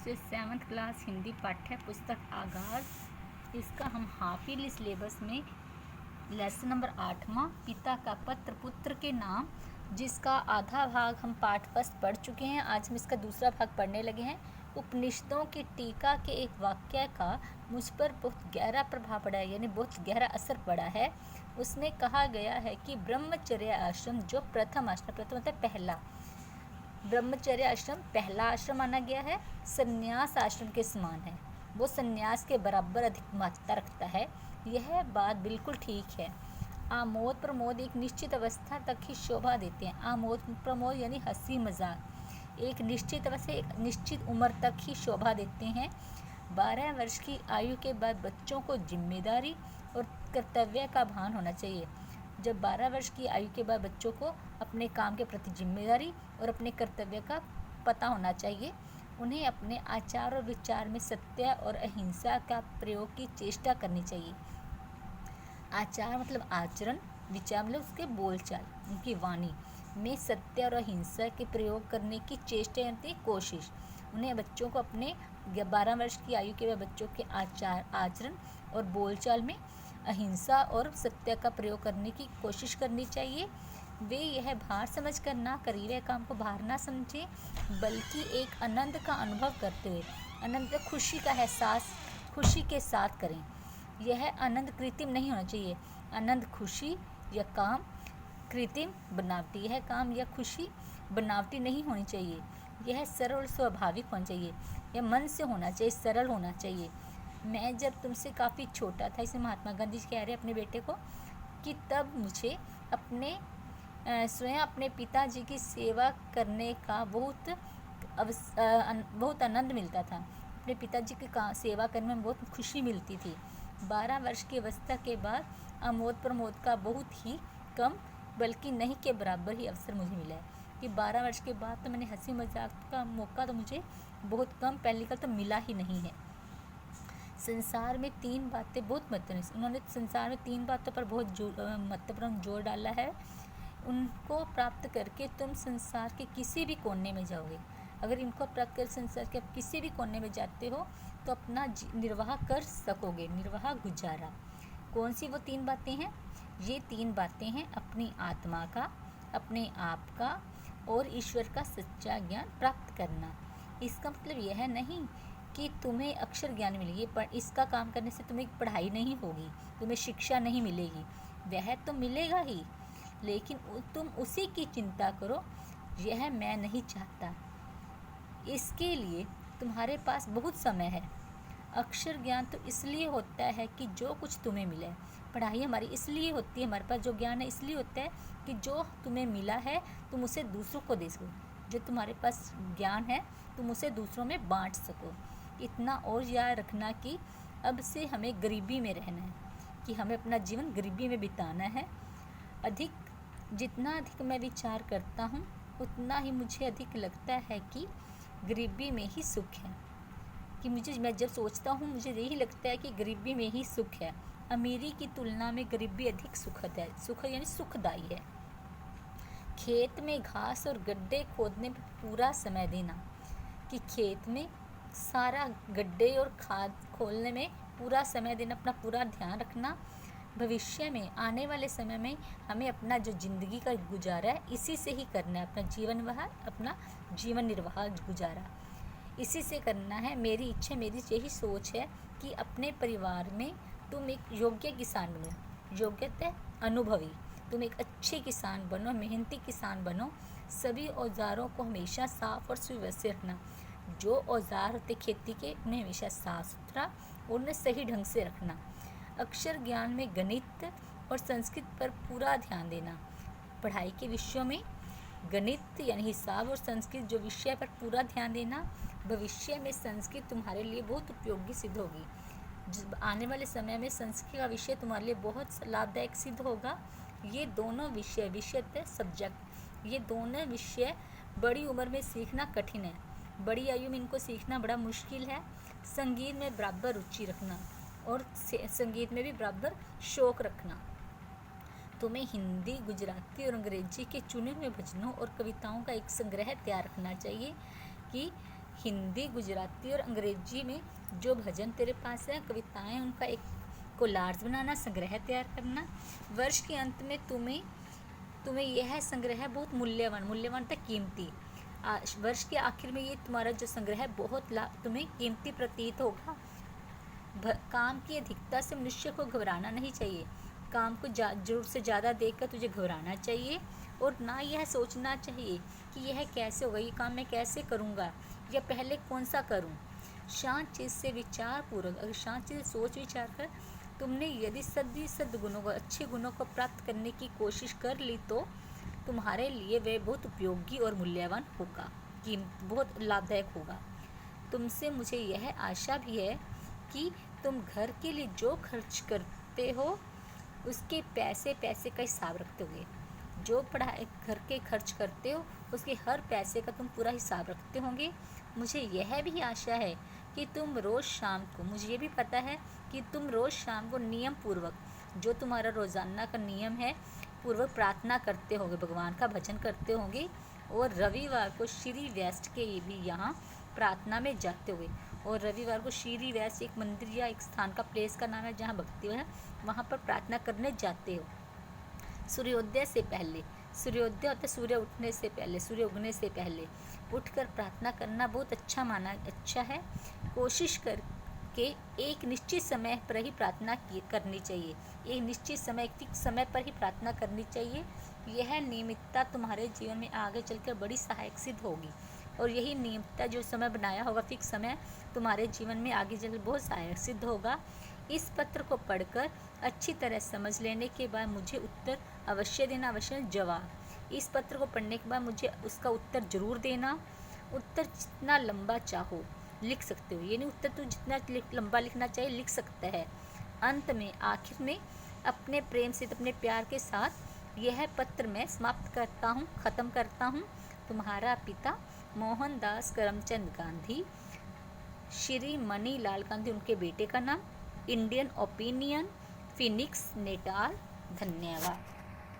से 7th class Hindi पाठ्य पुस्तक आगाज़। इसका हम हाफ ईयरली सिलेबस में लेसन नंबर 8वां पिता का पत्र पुत्र के नाम, जिसका आधा भाग हम पाठ फर्स्ट पढ़ चुके हैं। आज हम इसका दूसरा भाग पढ़ने लगे हैं। उपनिषदों की टीका के एक वाक्य का मुझ पर बहुत गहरा प्रभाव पड़ा है, यानी बहुत गहरा असर पड़ा है। उसमें कहा गया है कि ब्रह्मचर्य आश्रम जो प्रथम आश्रम, प्रथम मतलब पहला, ब्रह्मचर्य आश्रम पहला आश्रम माना गया है, संन्यास आश्रम के समान है। वो संन्यास के बराबर अधिक महत्ता रखता है। यह बात बिल्कुल ठीक है। आमोद प्रमोद एक निश्चित अवस्था तक ही शोभा देते हैं। आमोद प्रमोद यानी हंसी मजाक एक निश्चित अवस्था, एक निश्चित उम्र तक ही शोभा देते हैं। 12 वर्ष की आयु के बाद बच्चों को जिम्मेदारी और कर्तव्य का भान होना चाहिए। जब 12 वर्ष की आयु के बाद बच्चों को अपने काम के प्रति जिम्मेदारी और अपने कर्तव्य का पता होना चाहिए। उन्हें अपने आचार और विचार में सत्य और अहिंसा का प्रयोग की चेष्टा करनी चाहिए। आचार मतलब आचरण, विचार मतलब उसके बोलचाल, उनकी वाणी में सत्य और अहिंसा के प्रयोग करने की चेष्टा यानी कोशिश। उन्हें बच्चों को अपने 12 वर्ष की आयु के बाद बच्चों के आचरण और बोलचाल में अहिंसा और सत्य का प्रयोग करने की कोशिश करनी चाहिए। वे यह भार समझ कर ना करीबे काम को भार ना समझे, बल्कि एक आनंद का अनुभव करते हुए, आनंद खुशी का एहसास खुशी के साथ करें। यह आनंद कृत्रिम नहीं होना चाहिए। आनंद खुशी या काम कृत्रिम बनावटी, यह काम या खुशी बनावटी नहीं होनी चाहिए। यह सरल और स्वाभाविक होना चाहिए। यह मन से होना चाहिए, सरल होना चाहिए। मैं जब तुमसे काफ़ी छोटा था, इसे महात्मा गांधी कह रहे अपने बेटे को, कि तब मुझे अपने स्वयं अपने पिताजी की सेवा करने का बहुत आनंद मिलता था। अपने पिताजी की सेवा करने में बहुत खुशी मिलती थी। 12 वर्ष की अवस्था के बाद आमोद प्रमोद का बहुत ही कम, बल्कि नहीं के बराबर ही अवसर मुझे मिला है। कि 12 वर्ष के बाद तो मैंने हंसी मजाक का मौका तो मुझे बहुत कम, पहली का तो मिला ही नहीं है। संसार में 3 बातें बहुत महत्वपूर्ण, उन्होंने संसार में 3 बातों पर बहुत महत्वपूर्ण जोर डाला है। उनको प्राप्त करके तुम संसार के किसी भी कोने में जाओगे। अगर इनको प्राप्त कर संसार के किसी भी कोने में जाते हो तो अपना निर्वाह कर सकोगे, निर्वाह गुजारा। कौन सी वो 3 बातें हैं? ये 3 बातें हैं अपनी आत्मा का, अपने आप का और ईश्वर का सच्चा ज्ञान प्राप्त करना। इसका मतलब यह नहीं कि तुम्हें अक्षर ज्ञान मिलेगी, पर इसका काम करने से तुम्हें पढ़ाई नहीं होगी, तुम्हें शिक्षा नहीं मिलेगी। वह तो मिलेगा ही, लेकिन तुम उसी की चिंता करो। यह मैं नहीं चाहता। इसके लिए तुम्हारे पास बहुत समय है। अक्षर ज्ञान तो इसलिए होता है कि जो कुछ तुम्हें मिले। पढ़ाई हमारी इसलिए होती है, हमारे पास जो ज्ञान है इसलिए होता है कि जो तुम्हें मिला है तुम उसे दूसरों को दे सको। जो तुम्हारे पास ज्ञान है तुम उसे दूसरों में बांट सको। इतना और याद रखना कि अब से हमें गरीबी में रहना है, कि हमें अपना जीवन गरीबी में बिताना है। जितना अधिक मैं विचार करता हूँ उतना ही मुझे अधिक लगता है कि गरीबी में ही सुख है। कि मैं जब सोचता हूँ मुझे यही लगता है कि गरीबी में ही सुख है। अमीरी की तुलना में गरीबी अधिक सुखद है, सुखद यानी सुखदायी है। खेत में घास और गड्ढे खोदने पर पूरा समय देना, कि खेत में सारा गड्ढे और खाद खोलने में पूरा समय देना, अपना पूरा ध्यान रखना। भविष्य में आने वाले समय में हमें अपना जो ज़िंदगी का गुजारा है इसी से ही करना है। अपना जीवन निर्वाह गुजारा इसी से करना है। मेरी इच्छा, मेरी यही सोच है कि अपने परिवार में तुम एक योग्य किसान बनो, योग्यता अनुभवी, तुम एक अच्छे किसान बनो, मेहनती किसान बनो। सभी औजारों को हमेशा साफ और सुव्यवस्थित रखना। जो औजार होते खेती के उन्हें हमेशा साफ सुथरा और उन्हें सही ढंग से रखना। अक्षर ज्ञान में गणित और संस्कृत पर पूरा ध्यान देना। पढ़ाई के विषयों में गणित यानी हिसाब और संस्कृत जो विषय पर पूरा ध्यान देना। भविष्य में संस्कृत तुम्हारे लिए बहुत उपयोगी सिद्ध होगी। आने वाले समय में संस्कृत का विषय तुम्हारे लिए बहुत लाभदायक सिद्ध होगा। ये दोनों विषय सब्जेक्ट, ये दोनों विषय बड़ी उम्र में सीखना कठिन है, बड़ी आयु में इनको सीखना बड़ा मुश्किल है। संगीत में बराबर रुचि रखना और संगीत में भी बराबर शौक रखना। तुम्हें हिंदी, गुजराती और अंग्रेजी के चुने हुए भजनों और कविताओं का एक संग्रह तैयार रखना चाहिए। कि हिंदी, गुजराती और अंग्रेजी में जो भजन तेरे पास है, कविताएं, उनका एक कोलाज बनाना, संग्रह तैयार करना। वर्ष के अंत में तुम्हें यह संग्रह बहुत मूल्यवान तक कीमती, वर्ष के आखिर में ये तुम्हारा जो संग्रह बहुत तुम्हें कीमती प्रतीत होगा। काम की अधिकता से मनुष्य को घबराना नहीं चाहिए। काम को जरूर से ज़्यादा देखकर तुझे घबराना चाहिए और ना यह सोचना चाहिए कि यह कैसे होगा, ये काम मैं कैसे करूँगा या पहले कौन सा करूँ। शांत चित्त से विचारपूर्वक, अगर शांत चित्त से सोच विचार कर तुमने यदि सद्गुणों को, अच्छे गुणों को प्राप्त करने की कोशिश कर ली तो तुम्हारे लिए वे बहुत उपयोगी और मूल्यवान होगा, बहुत लाभदायक होगा। तुमसे मुझे यह आशा भी है कि तुम घर के लिए जो खर्च करते हो उसके पैसे का हिसाब रखते होगे। जो पढ़ाई घर के खर्च करते हो उसके हर पैसे का तुम पूरा हिसाब रखते होंगे। मुझे यह भी आशा है कि तुम रोज़ शाम को, मुझे ये भी पता है कि तुम रोज़ शाम को नियम पूर्वक, जो तुम्हारा रोज़ाना का नियम है, पूर्वक प्रार्थना करते होंगे, भगवान का भजन करते होंगे और रविवार को श्री व्यस्त के भी यहाँ प्रार्थना में जाते हुए। और रविवार को श्री व्यस्त एक मंदिर या एक स्थान का, प्लेस का नाम है जहाँ भक्ति है, वहाँ पर प्रार्थना करने जाते हो। सूर्योदय से पहले, सूर्योदय होता है सूर्य उठने से पहले, सूर्य उगने से पहले उठकर प्रार्थना करना बहुत अच्छा है। कोशिश करके एक निश्चित समय पर ही प्रार्थना करनी चाहिए। एक निश्चित समय, फिक्स समय पर ही प्रार्थना करनी चाहिए। यह नियमितता तुम्हारे जीवन में आगे चलकर बड़ी सहायक सिद्ध होगी और यही नियमितता, जो समय बनाया होगा, फिक्स समय, तुम्हारे जीवन में आगे चलकर बहुत सहायक सिद्ध होगा। इस पत्र को पढ़कर अच्छी तरह समझ लेने के बाद मुझे उत्तर अवश्य देना, अवश्य जवाब। इस पत्र को पढ़ने के बाद मुझे उसका उत्तर जरूर देना। उत्तर जितना लंबा चाहो लिख सकते हो, ये नहीं उत्तर तू जितना लंबा लिखना चाहिए लिख सकता है। अंत में, आखिर में अपने प्रेम से, अपने प्यार के साथ यह पत्र मैं समाप्त करता हूँ, ख़त्म करता हूँ। तुम्हारा पिता मोहनदास करमचंद गांधी, श्री मणिलाल गांधी उनके बेटे का नाम, इंडियन ओपिनियन, फिनिक्स, नेटाल। धन्यवाद।